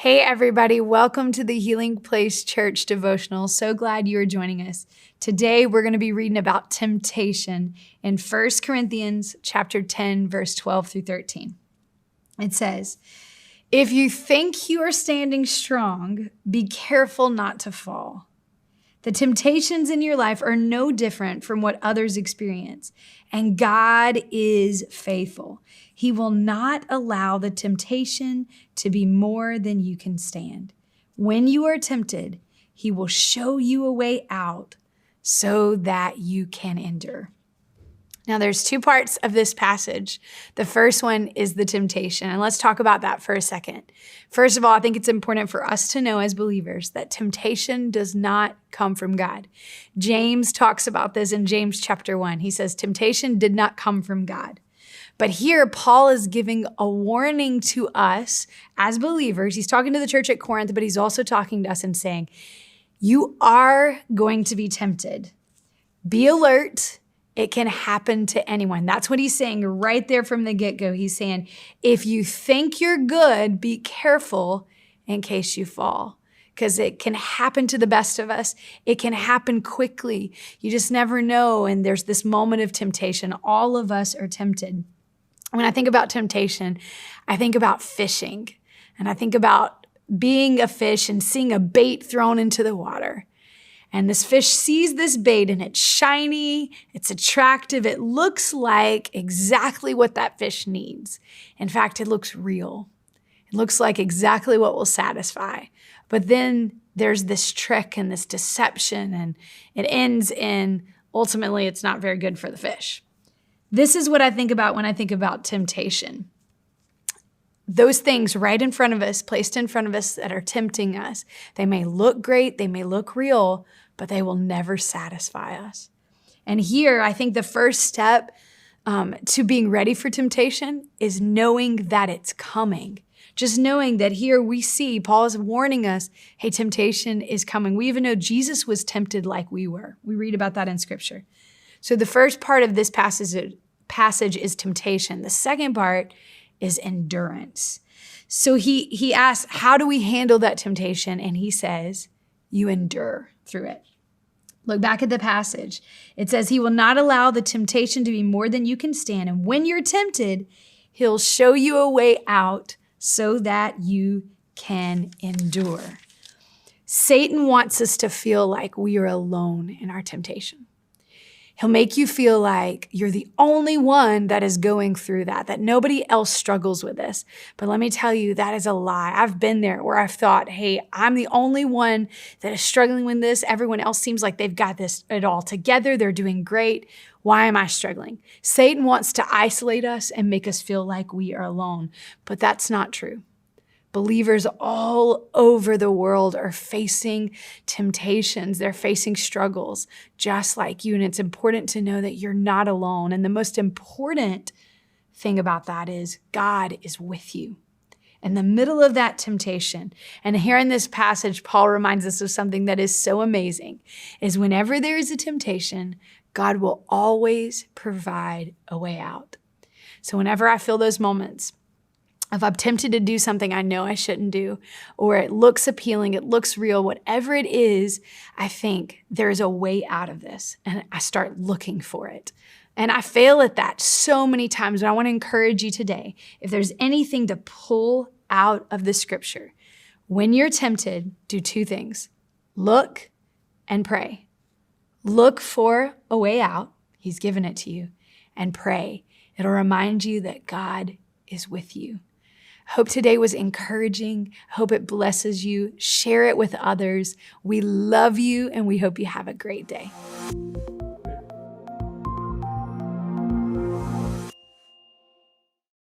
Hey everybody, welcome to the Healing Place Church Devotional. So glad you are joining us. Today we're going to be reading about temptation in 1 Corinthians chapter 10, verse 12 through 13. It says, "If you think you are standing strong, be careful not to fall. The temptations in your life are no different from what others experience, and God is faithful. He will not allow the temptation to be more than you can stand. When you are tempted, He will show you a way out so that you can endure." Now, there's two parts of this passage. The first one is the temptation, and let's talk about that for a second. First of all, I think it's important for us to know as believers that temptation does not come from God. James talks about this in James chapter 1. He says, temptation did not come from God. But here, Paul is giving a warning to us as believers. He's talking to the church at Corinth, but he's also talking to us and saying, you are going to be tempted. Be alert. It can happen to anyone. That's what he's saying right there from the get-go. He's saying, if you think you're good, be careful in case you fall, because it can happen to the best of us. It can happen quickly. You just never know. And there's this moment of temptation. All of us are tempted. When I think about temptation, I think about fishing, and I think about being a fish and seeing a bait thrown into the water. And this fish sees this bait and it's shiny, it's attractive, it looks like exactly what that fish needs. In fact, it looks real. It looks like exactly what will satisfy. But then there's this trick and this deception, and it ends in, ultimately, it's not very good for the fish. This is what I think about when I think about temptation. Those things right in front of us, placed in front of us that are tempting us, they may look great, they may look real, but they will never satisfy us. And here, I think the first step to being ready for temptation is knowing that it's coming. Just knowing that here we see, Paul is warning us, hey, temptation is coming. We even know Jesus was tempted like we were. We read about that in Scripture. So the first part of this passage is temptation. The second part is endurance. So he asks, how do we handle that temptation? And he says, you endure through it. Look back at the passage. It says, He will not allow the temptation to be more than you can stand. And when you're tempted, He'll show you a way out so that you can endure. Satan wants us to feel like we are alone in our temptation. He'll make you feel like you're the only one that is going through that nobody else struggles with this. But let me tell you, that is a lie. I've been there where I've thought, hey, I'm the only one that is struggling with this. Everyone else seems like they've got it all together. They're doing great. Why am I struggling? Satan wants to isolate us and make us feel like we are alone, but that's not true. Believers all over the world are facing temptations. They're facing struggles just like you. And it's important to know that you're not alone. And the most important thing about that is God is with you in the middle of that temptation. And here in this passage, Paul reminds us of something that is so amazing, is whenever there is a temptation, God will always provide a way out. So whenever I feel those moments, if I'm tempted to do something I know I shouldn't do, or it looks appealing, it looks real, whatever it is, I think there's a way out of this, and I start looking for it. And I fail at that so many times, but I want to encourage you today, if there's anything to pull out of the Scripture, when you're tempted, do two things: look and pray. Look for a way out. He's given it to you. And pray. It'll remind you that God is with you. Hope today was encouraging. Hope it blesses you. Share it with others. We love you, and we hope you have a great day.